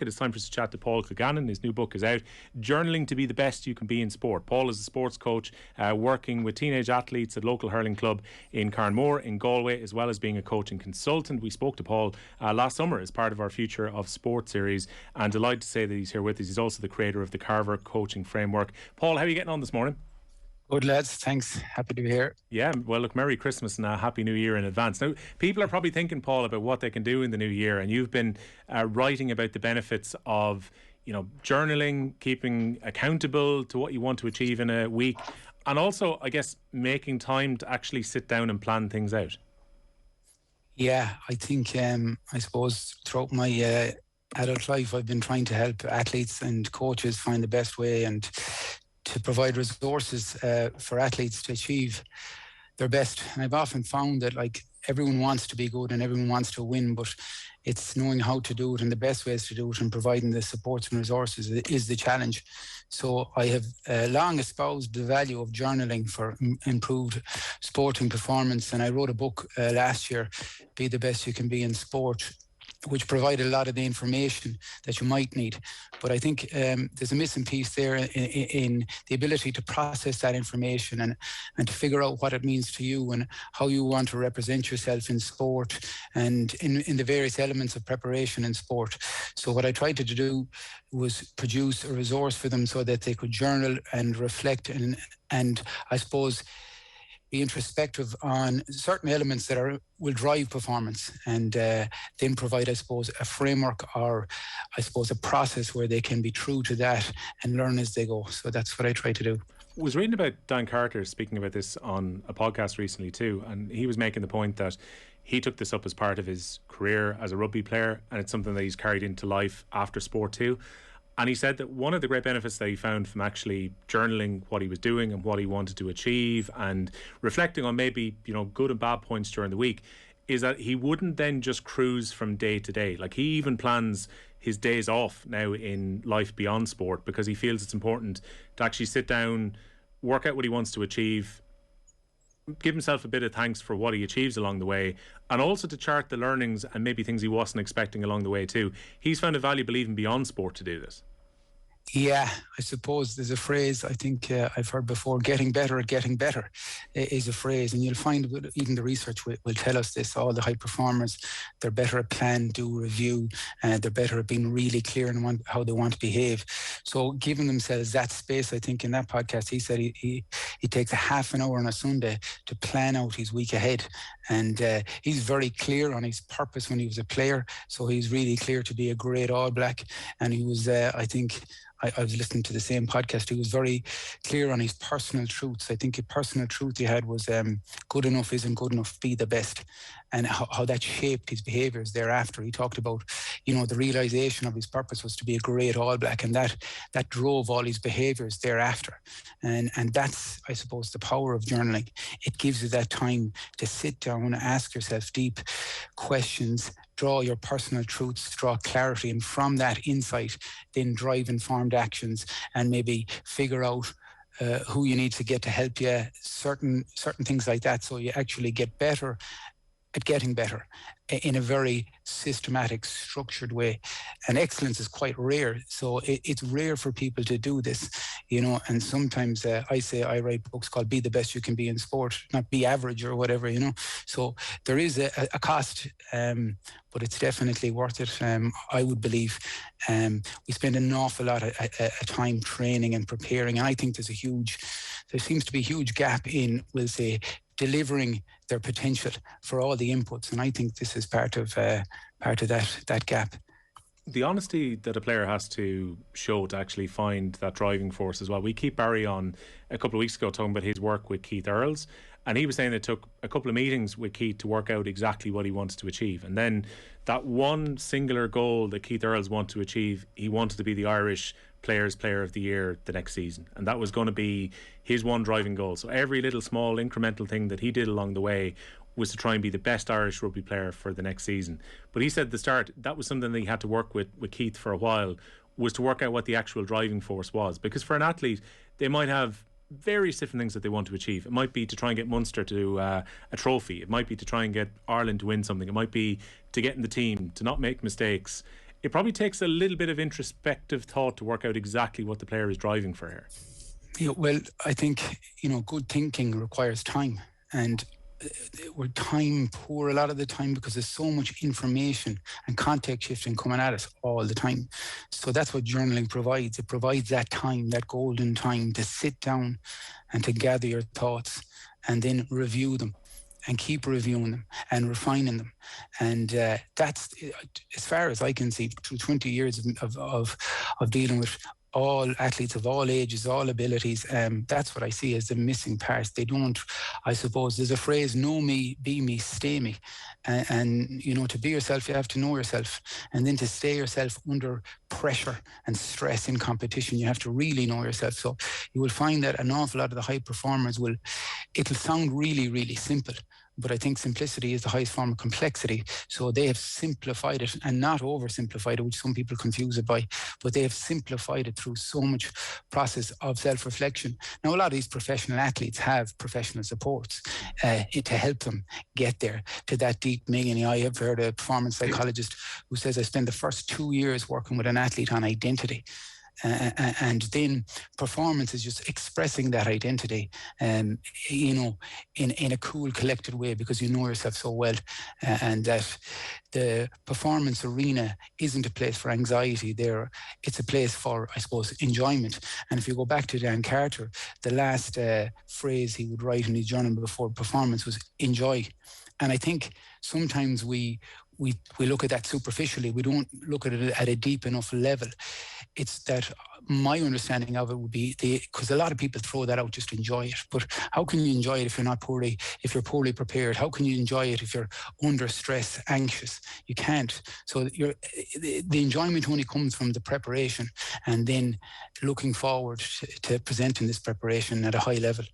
It is time for us to chat to Paul Kilgannon. His new book is out, Journaling to be the Best You Can Be in Sport. Paul is a sports coach working with teenage athletes at local hurling club in Carnmore in Galway, as well as being a coaching consultant. We spoke to Paul last summer as part of our Future of Sport series, and delighted to say that he's here with us. He's also the creator of the Carver Coaching Framework. Paul, how are you getting on this morning? Good, lads. Thanks. Happy to be here. Yeah, well, look, Merry Christmas and a Happy New Year in advance. Now, people are probably thinking, Paul, about what they can do in the new year, and you've been writing about the benefits of, journaling, keeping accountable to what you want to achieve in a week, and also, I guess, making time to actually sit down and plan things out. Yeah, I think, I suppose, throughout my adult life, I've been trying to help athletes and coaches find the best way and to provide resources for athletes to achieve their best. And I've often found that everyone wants to be good and everyone wants to win, but it's knowing how to do it and the best ways to do it and providing the supports and resources is the challenge. So I have long espoused the value of journaling for improved sporting performance. And I wrote a book last year, Be the Best You Can Be in Sport, which provided a lot of the information that you might need. But I think there's a missing piece there in the ability to process that information and to figure out what it means to you and how you want to represent yourself in sport and in the various elements of preparation in sport. So what I tried to do was produce a resource for them so that they could journal and reflect and I suppose be introspective on certain elements that will drive performance, and then provide, I suppose, a framework or, I suppose, a process where they can be true to that and learn as they go. So that's what I try to do. I was reading about Dan Carter speaking about this on a podcast recently too, and he was making the point that he took this up as part of his career as a rugby player, and it's something that he's carried into life after sport too. And he said that one of the great benefits that he found from actually journaling what he was doing and what he wanted to achieve and reflecting on maybe, good and bad points during the week is that he wouldn't then just cruise from day to day. Like, he even plans his days off now in life beyond sport because he feels it's important to actually sit down, work out what he wants to achieve, give himself a bit of thanks for what he achieves along the way, and also to chart the learnings and maybe things he wasn't expecting along the way too. He's found it valuable even beyond sport to do this. Yeah, I suppose there's a phrase I think I've heard before, getting better at getting better is a phrase, and you'll find even the research will tell us this. All the high performers, they're better at plan, do, review, and they're better at being really clear in how they want to behave. So giving themselves that space, I think in that podcast he said he takes a half an hour on a Sunday to plan out his week ahead, and he's very clear on his purpose when he was a player, so he's really clear to be a great All Black, and he was I think I was listening to the same podcast. He was very clear on his personal truths. I think a personal truth he had was good enough isn't good enough, be the best. And how that shaped his behaviours thereafter. He talked about, the realisation of his purpose was to be a great All Black, and that drove all his behaviours thereafter. And that's, I suppose, the power of journaling. It gives you that time to sit down, ask yourself deep questions, draw your personal truths, draw clarity, and from that insight, then drive informed actions and maybe figure out who you need to get to help you, certain things like that, so you actually get better at getting better in a very systematic, structured way. And excellence is quite rare. So it's rare for people to do this, and sometimes I write books called Be the Best You Can Be in Sport, not be average or whatever, So there is a cost, but it's definitely worth it. I would believe we spend an awful lot of time training and preparing. And I think there seems to be a huge gap in, we'll say, delivering their potential for all the inputs, and I think this is part of that gap. The honesty that a player has to show to actually find that driving force as well. We keep Barry on a couple of weeks ago talking about his work with Keith Earls, and he was saying it took a couple of meetings with Keith to work out exactly what he wants to achieve. And then that one singular goal that Keith Earls wanted to achieve, he wanted to be the Irish Players Player of the Year the next season, and that was going to be his one driving goal. So every little small incremental thing that he did along the way was to try and be the best Irish rugby player for the next season. But he said at the start that was something that he had to work with Keith for a while, was to work out what the actual driving force was. Because for an athlete, they might have various different things that they want to achieve. It might be to try and get Munster to a trophy. It might be to try and get Ireland to win something. It might be to get in the team, to not make mistakes. it probably takes a little bit of introspective thought to work out exactly what the player is driving for here. Yeah, well, I think, good thinking requires time, and we're time poor a lot of the time because there's so much information and context shifting coming at us all the time. So that's what journaling provides. It provides that time, that golden time to sit down and to gather your thoughts and then review them and keep reviewing them and refining them. And that's, as far as I can see, through 20 years of dealing with all athletes of all ages, all abilities, that's what I see as the missing part. They don't, I suppose, there's a phrase, know me, be me, stay me. And to be yourself, you have to know yourself. And then to stay yourself under pressure and stress in competition, you have to really know yourself. So you will find that an awful lot of the high performers it'll sound really, really simple. But I think simplicity is the highest form of complexity. So they have simplified it and not oversimplified it, which some people confuse it by, but they have simplified it through so much process of self-reflection. Now, a lot of these professional athletes have professional supports to help them get there to that deep meaning. I have heard a performance psychologist who says, I spent the first 2 years working with an athlete on identity. And then performance is just expressing that identity, in a cool, collected way, because you know yourself so well, and that the performance arena isn't a place for anxiety. It's a place for, I suppose, enjoyment. And if you go back to Dan Carter, the last phrase he would write in his journal before performance was enjoy. And I think sometimes we look at that superficially. We don't look at it at a deep enough level. It's that my understanding of it would be because a lot of people throw that out, just enjoy it. But how can you enjoy it if you're poorly prepared? How can you enjoy it if you're under stress, anxious? You can't. So the enjoyment only comes from the preparation and then looking forward to presenting this preparation at a high level.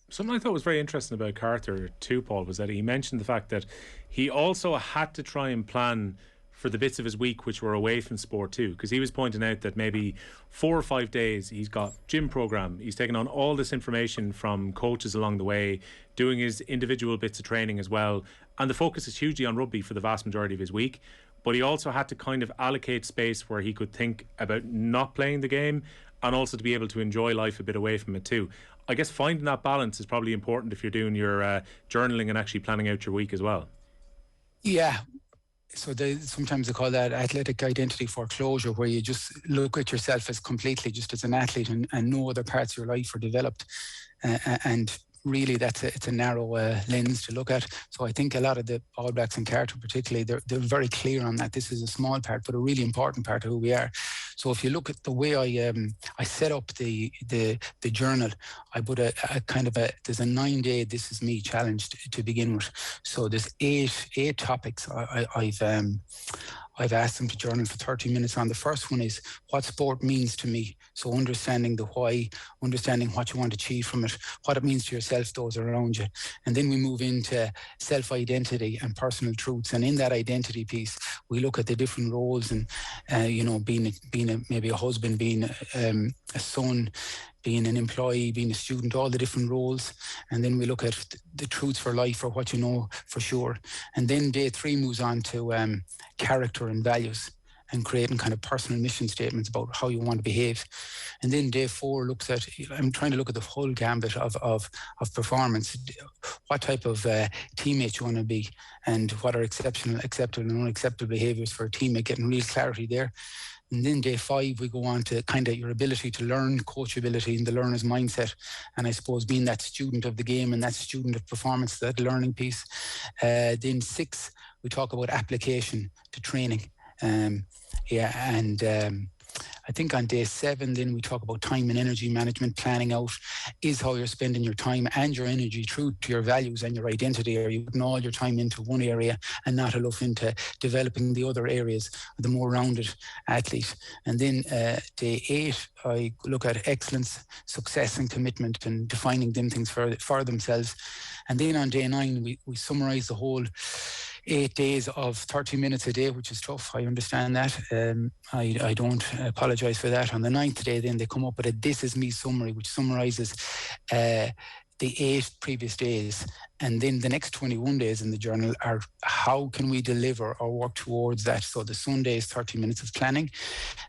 Something I thought was very interesting about Carter too, Paul, was that he mentioned the fact that he also had to try and plan for the bits of his week which were away from sport too, because he was pointing out that maybe 4 or 5 days he's got gym program, he's taken on all this information from coaches along the way, doing his individual bits of training as well, and the focus is hugely on rugby for the vast majority of his week. But he also had to kind of allocate space where he could think about not playing the game and also to be able to enjoy life a bit away from it too. I guess finding that balance is probably important if you're doing your journaling and actually planning out your week as well. Yeah. So sometimes they call that athletic identity foreclosure, where you just look at yourself as completely just as an athlete and no other parts of your life are developed. And really it's a narrow lens to look at. So I think a lot of the All Blacks and Carter particularly, they're very clear on that. This is a small part, but a really important part of who we are. So if you look at the way I set up the journal, I put there's a 9-day This Is Me challenge to begin with. So there's eight topics I've asked them to journal for 30 minutes on. The first one is what sport means to me. So understanding the why, understanding what you want to achieve from it, what it means to yourself, those around you. And then we move into self-identity and personal truths. And in that identity piece, we look at the different roles and, being maybe a husband, being a son, being an employee, being a student, all the different roles. And then we look at the truths for life, or what you know for sure. And then day 3 moves on to character and values, and creating kind of personal mission statements about how you want to behave. And then day 4 looks at, I'm trying to look at the whole gambit of performance, what type of teammate you want to be, and what are acceptable and unacceptable behaviours for a teammate, getting real clarity there. And then day 5, we go on to kind of your ability to learn, coachability, and the learner's mindset. And I suppose being that student of the game and that student of performance, that learning piece. Then 6, we talk about application to training. I think on day 7, then we talk about time and energy management, planning out is how you're spending your time and your energy true to your values and your identity. Are you putting all your time into one area and not enough into developing the other areas, the more rounded athlete? And then day 8, I look at excellence, success and commitment, and defining them things for themselves. And then on day 9, we summarize the whole 8 days of 30 minutes a day, which is tough. I understand that. I don't apologize for that. On the 9th day, then they come up with a This Is Me summary, which summarizes the the 8 previous days. And then the next 21 days in the journal are how can we deliver or work towards that. So the Sunday is 30 minutes of planning.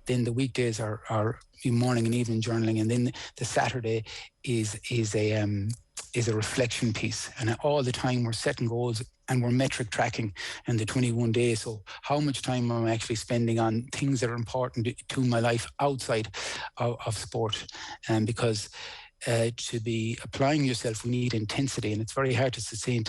Then the weekdays are morning and evening journaling. And then the Saturday is a reflection piece. And all the time we're setting goals and we're metric tracking in the 21 days. So how much time am I actually spending on things that are important to my life outside of sport? And because to be applying yourself, we need intensity, and it's very hard to sustain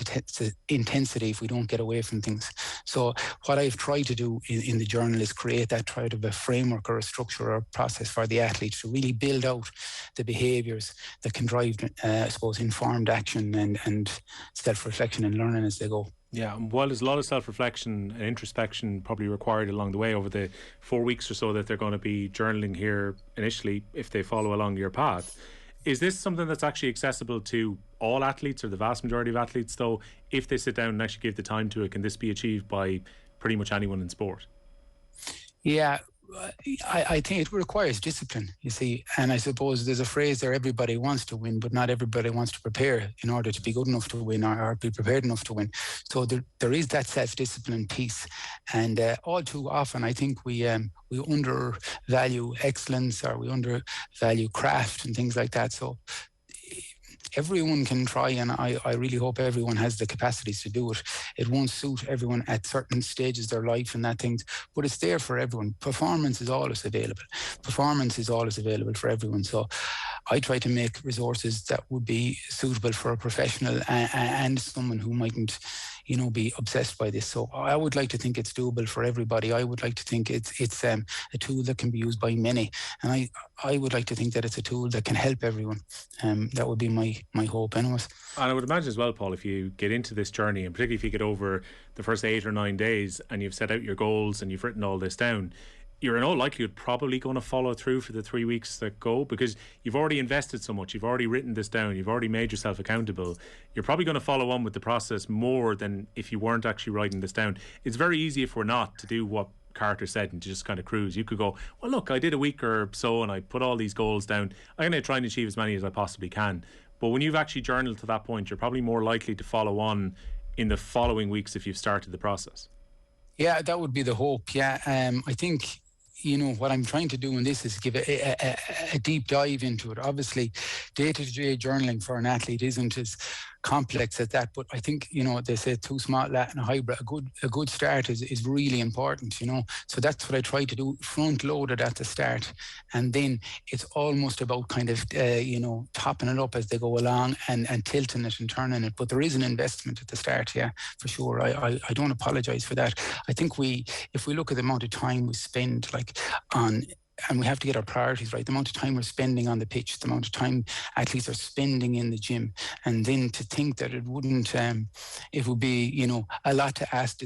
intensity if we don't get away from things. So what I've tried to do in the journal is create that kind of a framework or a structure or a process for the athletes to really build out the behaviours that can drive, I suppose, informed action and self-reflection and learning as they go. Yeah, well, there's a lot of self-reflection and introspection probably required along the way over the 4 weeks or so that they're going to be journaling here initially, if they follow along your path. Is this something that's actually accessible to all athletes, or the vast majority of athletes, though, if they sit down and actually give the time to it? Can this be achieved by pretty much anyone in sport? Yeah, I think it requires discipline, you see. And I suppose there's a phrase there, everybody wants to win, but not everybody wants to prepare in order to be good enough to win or be prepared enough to win. So there is that self-discipline piece. And all too often, I think we undervalue excellence, or we undervalue craft and things like that. So everyone can try, and I really hope everyone has the capacities to do it. It won't suit everyone at certain stages of their life and that things, but it's there for everyone. Performance is always available. Performance is always available for everyone. So I try to make resources that would be suitable for a professional and someone who mightn't, be obsessed by this. So I would like to think it's doable for everybody. I would like to think it's a tool that can be used by many, and I would like to think that it's a tool that can help everyone. That would be my hope anyways. And I would imagine as well, Paul, if you get into this journey, and particularly if you get over the first 8 or 9 days and you've set out your goals and you've written all this down, you're in all likelihood probably going to follow through for the 3 weeks that go, because you've already invested so much, you've already written this down, you've already made yourself accountable. You're probably going to follow on with the process more than if you weren't actually writing this down. It's very easy if we're not to do what Carter said and to just kind of cruise. You could go, well, look, I did a week or so and I put all these goals down. I'm going to try and achieve as many as I possibly can. But when you've actually journaled to that point, you're probably more likely to follow on in the following weeks if you've started the process. Yeah, that would be the hope. Yeah, I think what I'm trying to do in this is give a deep dive into it. Obviously, day-to-day journaling for an athlete isn't as complex as that, but I think they say 2 smart Latin hybrid. A good start is really important. So that's what I try to do, front loaded at the start, and then it's almost about kind of topping it up as they go along and tilting it and turning it. But there is an investment at the start, yeah, for sure. I don't apologize for that. I think if we look at the amount of time we spend and we have to get our priorities right, the amount of time we're spending on the pitch, the amount of time athletes are spending in the gym, and then to think that it would be, a lot to ask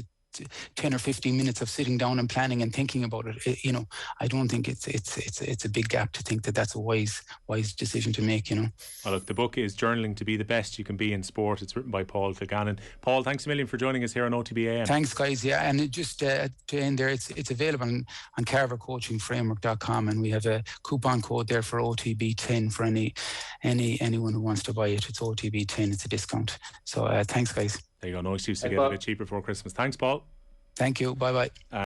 10 or 15 minutes of sitting down and planning and thinking about it. I don't think it's a big gap to think that that's a wise decision to make. Well, look, the book is Journaling to be the Best You Can Be in Sport. It's written by Paul Kilgannon. Paul, thanks a million for joining us here on OTB AM. Thanks, guys. Yeah, and just to end there, it's available on carvercoachingframework.com, and we have a coupon code there for OTB10 for anyone who wants to buy it. It's OTB10. It's a discount. So thanks, guys. There you go. No excuse to get it a bit cheaper for Christmas. Thanks, Paul. Thank you. Bye-bye.